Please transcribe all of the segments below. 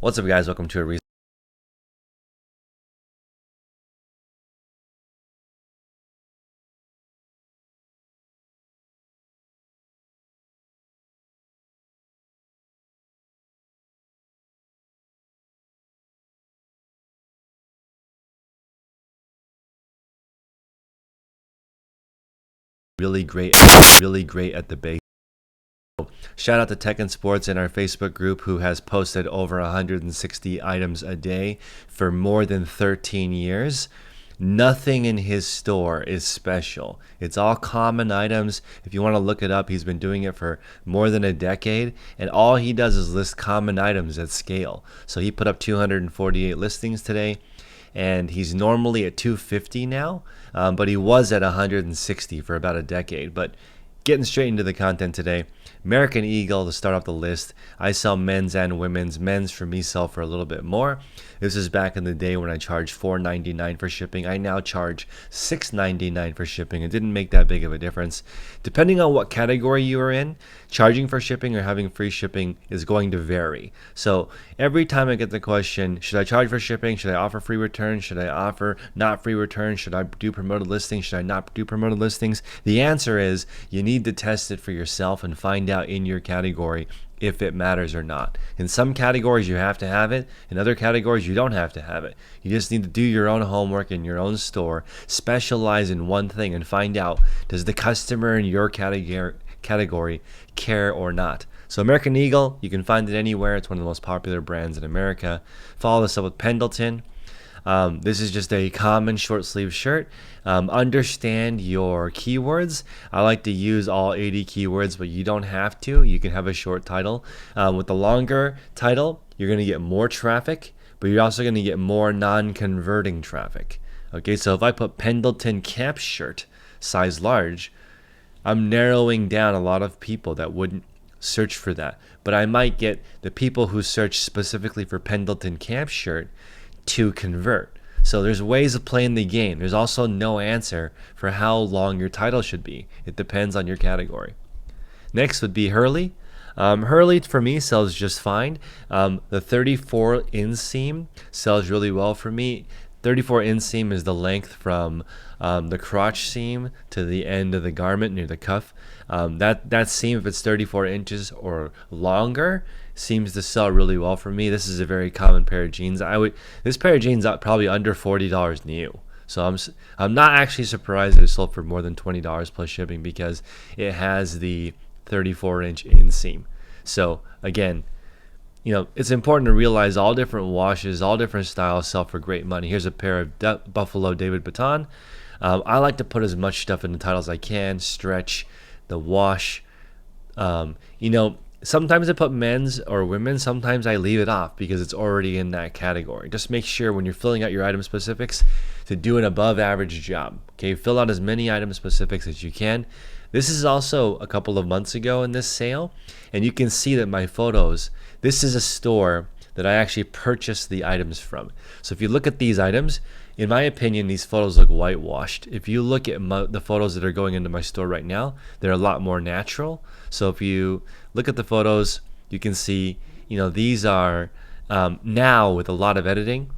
What's up, guys? Welcome to a really great at the base. Shout out to Tech and Sports in our Facebook group, who has posted over 160 items a day for more than 13 years. Nothing in his store is special. It's all common items. If you want to look it up, he's been doing it for more than a decade, and all he does is list common items at scale. So he put up 248 listings today, and he's normally at 250 now, but he was at 160 for about a decade. But getting straight into the content today, American Eagle to start off the list. I sell men's and women's. Men's for me sell for a little bit more. This is back in the day when I charged $4.99 for shipping. I now charge $6.99 for shipping. It didn't make that big of a difference. Depending on what category you are in, charging for shipping or having free shipping is going to vary. So every time I get the question, should I charge for shipping? Should I offer free returns? Should I offer not free returns? Should I do promoted listings? Should I not do promoted listings? The answer is you need to test it for yourself and find out in your category if it matters or not. In some categories you have to have it. In other categories you don't have to have it. You just need to do your own homework in your own store, specialize in one thing, and find out, does the customer in your category care or not. So American Eagle, you can find it anywhere. It's one of the most popular brands in America. Follow this up with Pendleton. This is just a common short sleeve shirt. Understand your keywords. I like to use all 80 keywords, but you don't have to. You can have a short title. With the longer title, you're going to get more traffic, but you're also going to get more non-converting traffic. Okay, so if I put Pendleton cap shirt, size large, I'm narrowing down a lot of people that wouldn't search for that. But I might get the people who search specifically for Pendleton cap shirt to convert. So there's ways of playing the game. There's also no answer for how long your title should be. It depends on your category. Next would be Hurley. Hurley for me sells just fine. The 34 inseam sells really well for me. 34 inseam is the length from the crotch seam to the end of the garment near the cuff. That seam, if it's 34 inches or longer, seems to sell really well for me. This is a very common pair of jeans. This pair of jeans are probably under $40 new. So I'm not actually surprised that it sold for more than $20 plus shipping, because it has the 34-inch inseam. So again, it's important to realize all different washes, all different styles sell for great money. Here's a pair of Buffalo David Baton. I like to put as much stuff in the title as I can, stretch, the wash. Sometimes I put men's or women's. Sometimes I leave it off because it's already in that category. Just make sure when you're filling out your item specifics to do an above average job. Okay, fill out as many item specifics as you can. This is also a couple of months ago in this sale, and you can see that my photos, this is a store that I actually purchased the items from. So if you look at these items, in my opinion, these photos look whitewashed. If you look at the photos that are going into my store right now, they're a lot more natural. So if you look at the photos, you can see, these are now with a lot of editing.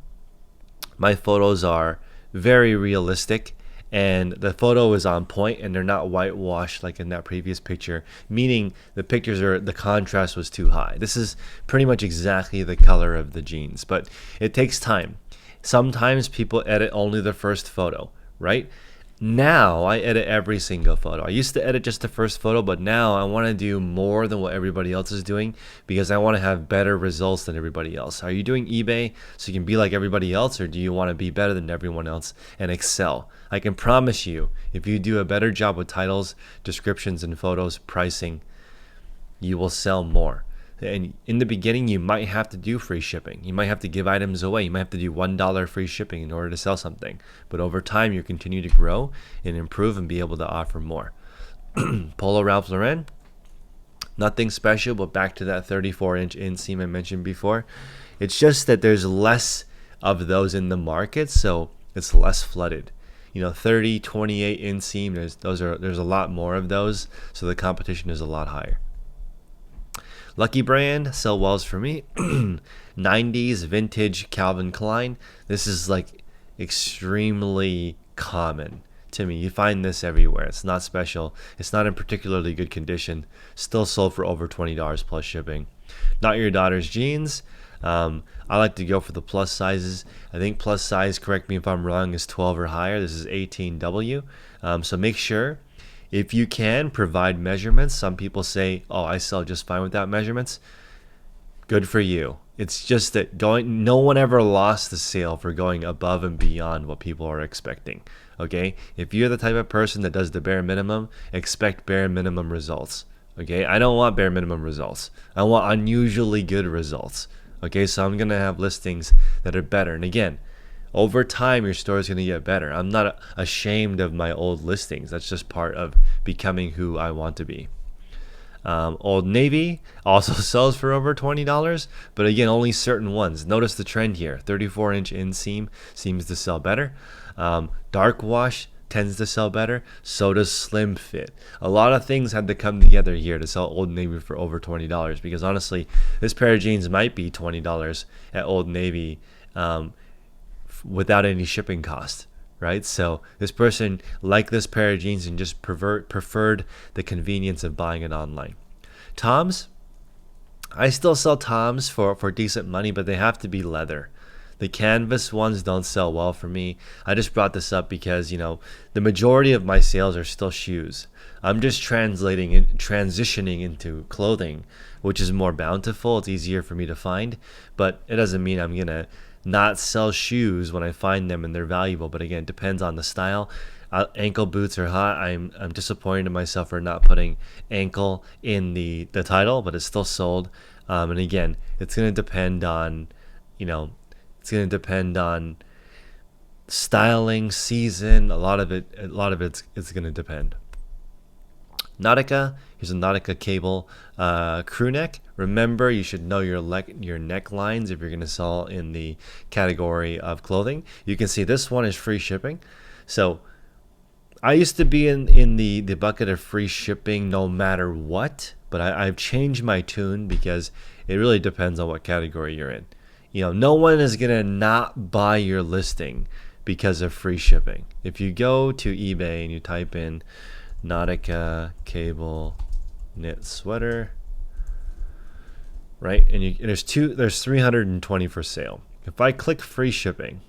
My photos are very realistic, and the photo is on point, and they're not whitewashed like in that previous picture, meaning the contrast was too high. This is pretty much exactly the color of the jeans, but it takes time. Sometimes people edit only the first photo, right? Now I edit every single photo. I used to edit just the first photo, but now I want to do more than what everybody else is doing, because I want to have better results than everybody else. Are you doing eBay so you can be like everybody else, or do you want to be better than everyone else and excel? I can promise you, if you do a better job with titles, descriptions, and photos, pricing, you will sell more. And in the beginning, you might have to do free shipping. You might have to give items away. You might have to do $1 free shipping in order to sell something. But over time, you continue to grow and improve and be able to offer more. Polo Ralph Lauren, nothing special, but back to that 34-inch inseam I mentioned before. It's just that there's less of those in the market, so it's less flooded. 30, 28 inseam, there's a lot more of those, so the competition is a lot higher. Lucky brand, sell wells for me. 90s vintage Calvin Klein. This is like extremely common to me. You find this everywhere. It's not special. It's not in particularly good condition. Still sold for over $20 plus shipping. Not Your Daughter's jeans. I like to go for the plus sizes. I think plus size, correct me if I'm wrong, is 12 or higher. This is 18W. So make sure, if you can, provide measurements. Some people say, oh, I sell just fine without measurements. Good for you. It's just that no one ever lost the sale for going above and beyond what people are expecting. Okay? If you're the type of person that does the bare minimum, expect bare minimum results. Okay? I don't want bare minimum results. I want unusually good results. Okay? So I'm going to have listings that are better. And again, over time, your store is going to get better. I'm not ashamed of my old listings. That's just part of becoming who I want to be. Old Navy also sells for over $20, but again, only certain ones. Notice the trend here. 34-inch inseam seems to sell better. Dark wash tends to sell better. So does slim fit. A lot of things had to come together here to sell Old Navy for over $20, because honestly, this pair of jeans might be $20 at Old Navy without any shipping cost. Right? So this person liked this pair of jeans and just preferred the convenience of buying it online. Toms, I still sell Toms for decent money, but they have to be leather. The canvas ones don't sell well for me. I just brought this up because, the majority of my sales are still shoes. I'm just transitioning into clothing, which is more bountiful. It's easier for me to find, but it doesn't mean I'm going to not sell shoes when I find them and they're valuable. But again, it depends on the style. Ankle boots are hot. I'm disappointed in myself for not putting ankle in the title, but it's still sold. And again, it's going to depend on, it's going to depend on styling, season. A lot of it's going to depend. Nautica, here's a Nautica cable crew neck. Remember, you should know your necklines if you're going to sell in the category of clothing. You can see this one is free shipping. So I used to be in the bucket of free shipping no matter what, but I've changed my tune because it really depends on what category you're in. No one is going to not buy your listing because of free shipping. If you go to eBay and you type in Nautica cable knit sweater, right, and there's 320 for sale. If I click free shipping,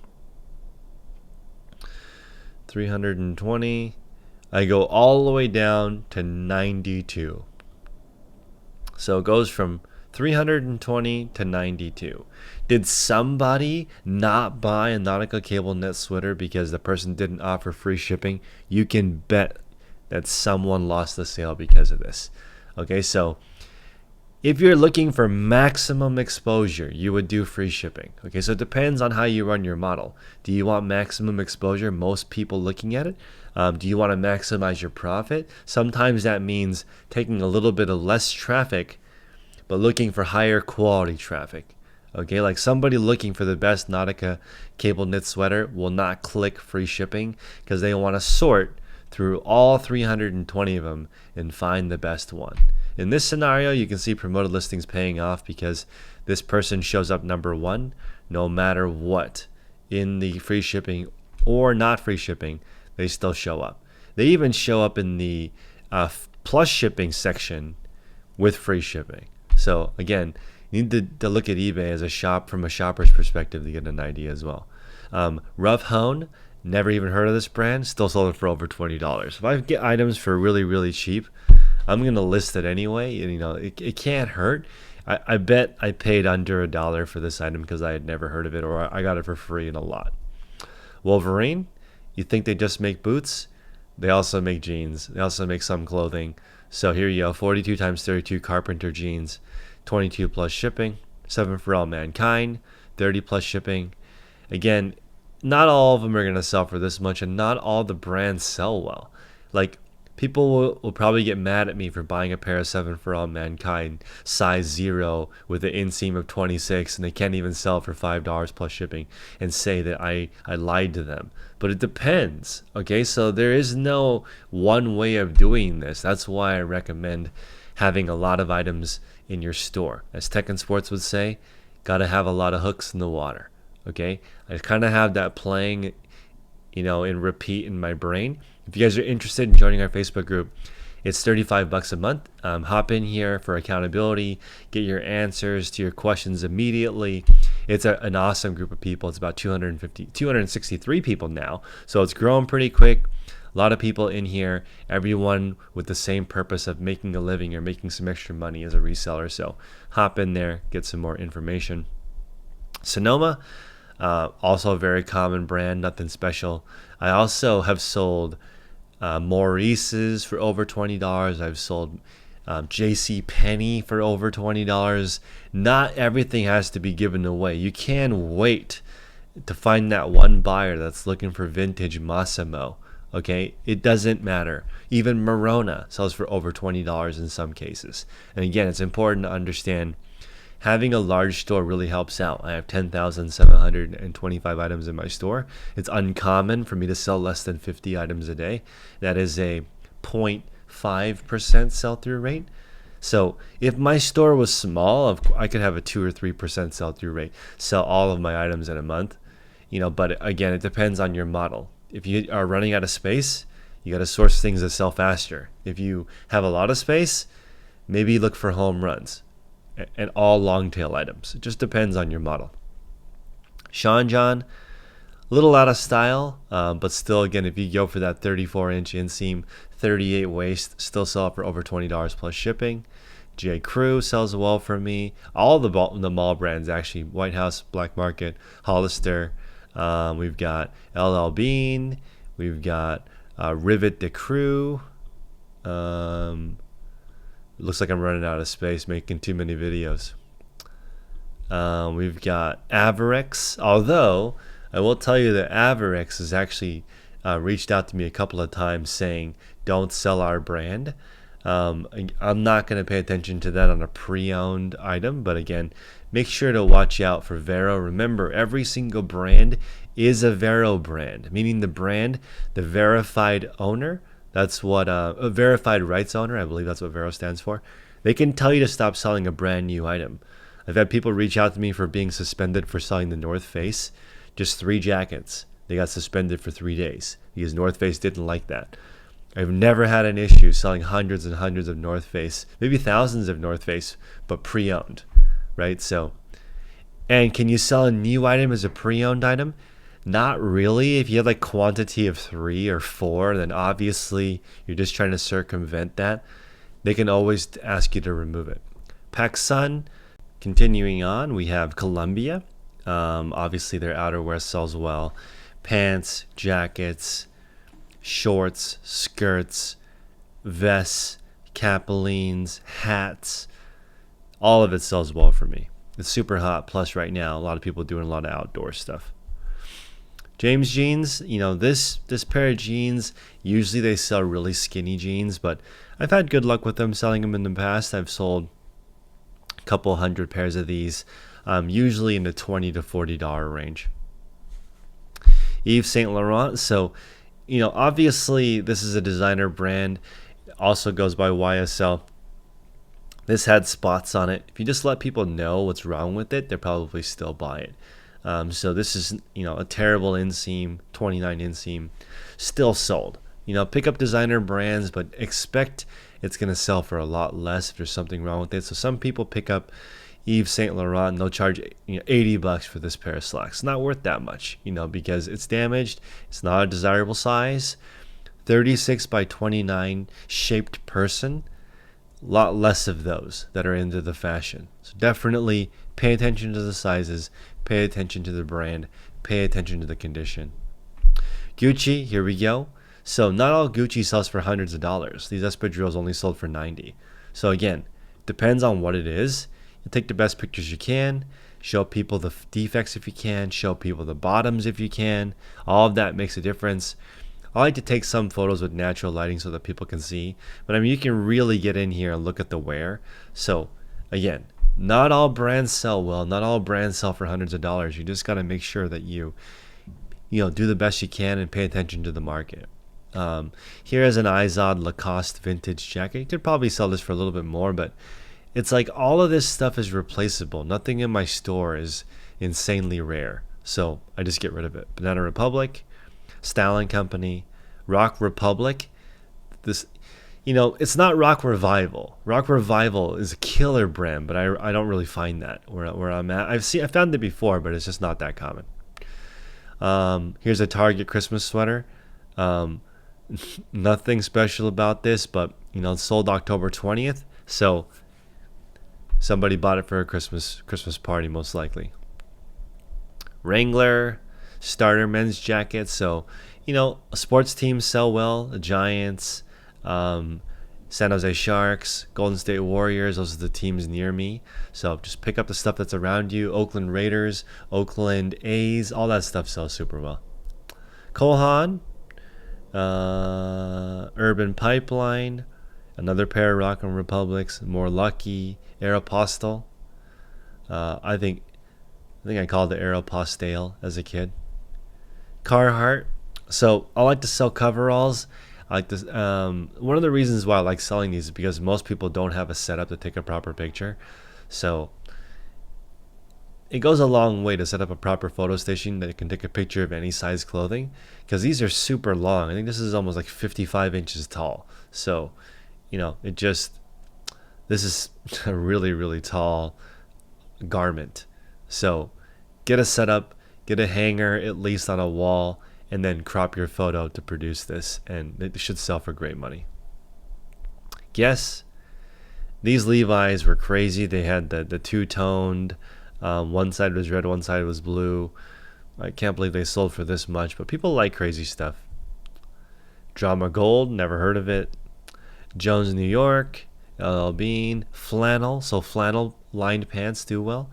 320, I go all the way down to 92. So it goes from 320 to 92. Did somebody not buy a Nautica cable knit sweater because the person didn't offer free shipping? You can bet that someone lost the sale because of this. Okay, so if you're looking for maximum exposure, you would do free shipping. Okay, so it depends on how you run your model. Do you want maximum exposure? Most people looking at it. Do you want to maximize your profit? Sometimes that means taking a little bit of less traffic, but looking for higher quality traffic. Okay, like somebody looking for the best Nautica cable knit sweater will not click free shipping because they want to sort through all 320 of them and find the best one. In this scenario, you can see promoted listings paying off because this person shows up number one no matter what. In the free shipping or not free shipping, they still show up. They even show up in the plus shipping section with free shipping. So again, you need to look at eBay as from a shopper's perspective to get an idea as well. Rough Hone, never even heard of this brand, still sold it for over $20. If I get items for really, really cheap, I'm going to list it anyway. And, it can't hurt. I bet I paid under $1 for this item because I had never heard of it, or I got it for free in a lot. Wolverine, you think they just make boots? They also make jeans. They also make some clothing. So here you go, 42 times 32 carpenter jeans, 22 plus shipping, 7 for all mankind, 30 plus shipping. Again, not all of them are going to sell for this much, and not all the brands sell well. Like, people will probably get mad at me for buying a pair of 7 for all mankind size 0 with an inseam of 26, and they can't even sell for $5 plus shipping, and say that I lied to them. But it depends. Okay, so there is no one way of doing this. That's why I recommend having a lot of items in your store. As Tech and Sports would say, Got to have a lot of hooks in the water. Okay, I kind of have that playing, in repeat in my brain. If you guys are interested in joining our Facebook group, it's $35 a month. Hop in here for accountability, get your answers to your questions immediately. It's an awesome group of people. It's about 263 people now. So it's growing pretty quick. A lot of people in here, everyone with the same purpose of making a living or making some extra money as a reseller. So hop in there, get some more information. Sonoma, also a very common brand, nothing special. I also have sold Maurice's for over $20. I've sold J.C. Penney for over $20. Not everything has to be given away. You can wait to find that one buyer that's looking for vintage Massimo. Okay, it doesn't matter. Even Merona sells for over $20 in some cases. And again, it's important to understand having a large store really helps out. I have 10,725 items in my store. It's uncommon for me to sell less than 50 items a day. That is a 0.5% sell-through rate. So if my store was small, I could have a 2 or 3% sell-through rate, sell all of my items in a month. But again, it depends on your model. If you are running out of space, you got to source things that sell faster. If you have a lot of space, maybe look for home runs and all long tail items. It just depends on your model. Sean John, a little out of style, but still, again, if you go for that 34-inch inseam, 38 waist, still sell it for over $20 plus shipping. J. Crew sells well for me. All the mall brands, actually, White House, Black Market, Hollister. We've got LL Bean. We've got Rivet de Crew. Looks like I'm running out of space making too many videos. We've got Averex. Although, I will tell you that Averex has actually reached out to me a couple of times saying, don't sell our brand. I'm not going to pay attention to that on a pre-owned item, but again, make sure to watch out for Vero. Remember, every single brand is a Vero brand, meaning the brand, the verified owner, that's what a verified rights owner, I believe that's what Vero stands for. They can tell you to stop selling a brand new item. I've had people reach out to me for being suspended for selling the North Face, just 3 jackets. They got suspended for 3 days because North Face didn't like that. I've never had an issue selling hundreds and hundreds of North Face, maybe thousands of North Face, but pre-owned, right? So, and can you sell a new item as a pre-owned item? Not really. If you have like quantity of 3 or 4, then obviously you're just trying to circumvent that. They can always ask you to remove it. PacSun, continuing on, we have Columbia. Obviously their outerwear sells well. Pants, jackets, shorts, skirts, vests, capelines, hats, all of it sells well for me. It's super hot. Plus right now, a lot of people doing a lot of outdoor stuff. James jeans, this pair of jeans, usually they sell really skinny jeans, but I've had good luck with them selling them in the past. I've sold a couple hundred pairs of these, usually in the $20 to $40 range. Yves Saint Laurent, so obviously this is a designer brand, also goes by YSL. This had spots on it. If you just let people know what's wrong with it, they'll probably still buy it. So this is, a terrible inseam, 29 inseam, still sold. Pick up designer brands, but expect it's going to sell for a lot less if there's something wrong with it. So some people pick up Yves Saint Laurent and they'll charge $80 for this pair of slacks. It's not worth that much, because it's damaged. It's not a desirable size. 36 by 29 shaped person. A lot less of those that are into the fashion. So definitely pay attention to the sizes, pay attention to the brand, pay attention to the condition. Gucci, here we go. So not all Gucci sells for hundreds of dollars. These espadrilles only sold for $90. So again, depends on what it is. You take the best pictures you can, show people the defects if you can, show people the bottoms if you can. All of that makes a difference. I like to take some photos with natural lighting so that people can see. But you can really get in here and look at the wear. So again, not all brands sell well. Not all brands sell for hundreds of dollars. You just got to make sure that you do the best you can and pay attention to the market. Here is an Izod Lacoste vintage jacket. You could probably sell this for a little bit more, but It's like all of this stuff is replaceable. Nothing in my store is insanely rare. So I just get rid of it. Banana Republic, Style and Company, Rock Republic. This, it's not Rock Revival. Rock Revival is a killer brand, but I don't really find that where I'm at. I found it before, but it's just not that common. Here's a Target Christmas sweater. Nothing special about this, but it's sold October 20th, so somebody bought it for a Christmas party, most likely. Wrangler starter men's jacket. So, sports teams sell well. The Giants, San Jose Sharks, Golden State Warriors. Those are the teams near me. So just pick up the stuff that's around you. Oakland Raiders, Oakland A's, all that stuff sells super well. Kohan, Urban Pipeline, another pair of Rock and Republics, More Lucky, Aeropostale. I think I called it Aeropostale as a kid. Carhartt. So I like to sell coveralls. I like this. One of the reasons why I like selling these is because most people don't have a setup to take a proper picture. So it goes a long way to set up a proper photo station that can take a picture of any size clothing, because these are super long. I think this is almost like 55 inches tall. So, this is a really, really tall garment. So get a setup, get a hanger at least on a wall, and then crop your photo to produce this, and it should sell for great money. Guess these Levi's were crazy. They had the two-toned, one side was red, one side was blue. I can't believe they sold for this much, but people like crazy stuff. Drama Gold, never heard of it. Jones, New York, LL Bean, flannel. So flannel lined pants do well.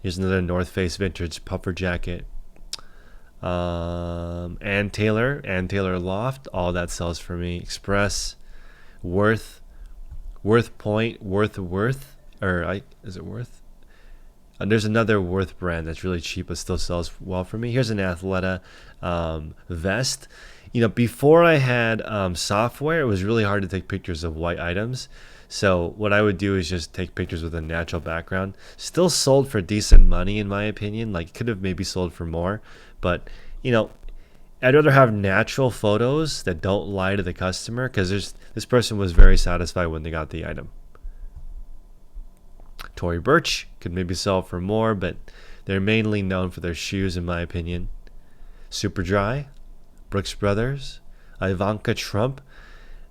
Here's another North Face vintage puffer jacket. Ann Taylor Loft, all that sells for me. Express, Worth Point, is it Worth? There's another Worth brand that's really cheap but still sells well for me. Here's an Athleta vest. Before I had software, it was really hard to take pictures of white items. So what I would do is just take pictures with a natural background. Still sold for decent money, in my opinion. Like, could have maybe sold for more. But, I'd rather have natural photos that don't lie to the customer, because this person was very satisfied when they got the item. Tory Burch could maybe sell for more, but they're mainly known for their shoes, in my opinion. Superdry, Brooks Brothers, Ivanka Trump.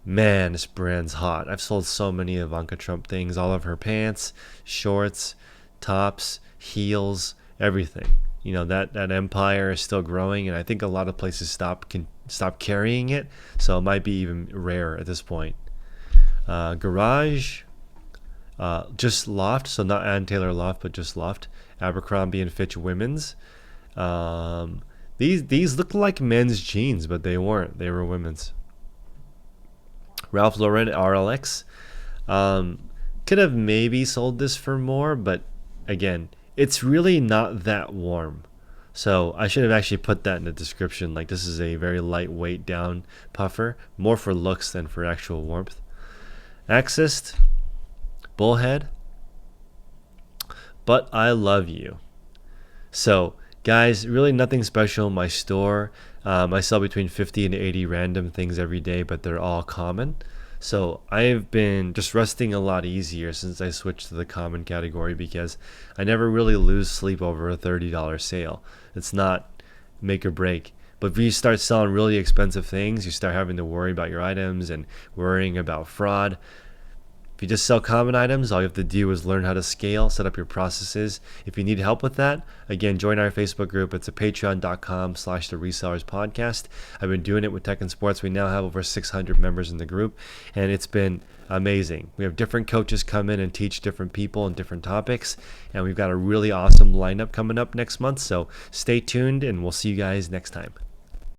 Man, this brand's hot. I've sold so many Ivanka Trump things. All of her pants, shorts, tops, heels, everything. That empire is still growing, and I think a lot of places stop carrying it, so it might be even rare at this point. Garage, just Loft, so not Ann Taylor Loft, but just Loft. Abercrombie and Fitch women's. These look like men's jeans, but they weren't. They were women's. Ralph Lauren RLX. Could have maybe sold this for more, but again, it's really not that warm. So I should have actually put that in the description. Like, this is a very lightweight down puffer, more for looks than for actual warmth. Axist, Bullhead, But I Love You. So guys, really nothing special in my store. I sell between 50 and 80 random things every day, but they're all common. So I've been just resting a lot easier since I switched to the common category, because I never really lose sleep over a $30 sale. It's not make or break. But if you start selling really expensive things, you start having to worry about your items and worrying about fraud. If you just sell common items, all you have to do is learn how to scale, set up your processes. If you need help with that, again, join our Facebook group. It's at patreon.com/the Resellers Podcast. I've been doing it with Tech and Sports. We now have over 600 members in the group, and it's been amazing. We have different coaches come in and teach different people and different topics, and we've got a really awesome lineup coming up next month. So stay tuned, and we'll see you guys next time.